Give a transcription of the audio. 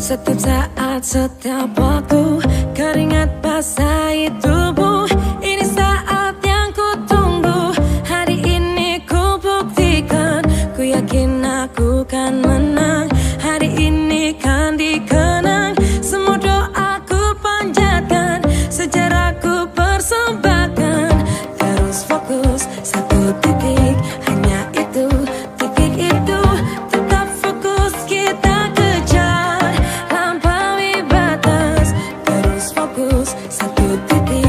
Setiap saat, setiap waktu, keringat basahi tubuh. Ini saat yang ku tunggu. Hari ini ku buktikan, ku yakin aku kan menang. Hari ini kan dikenang, semua doaku panjatkan, sejarahku persembahkan. Terus fokus, satu titik, hanya itu, titik itu. Tetap fokus, kita kejar, lampaui batas. Terus fokus, satu titik.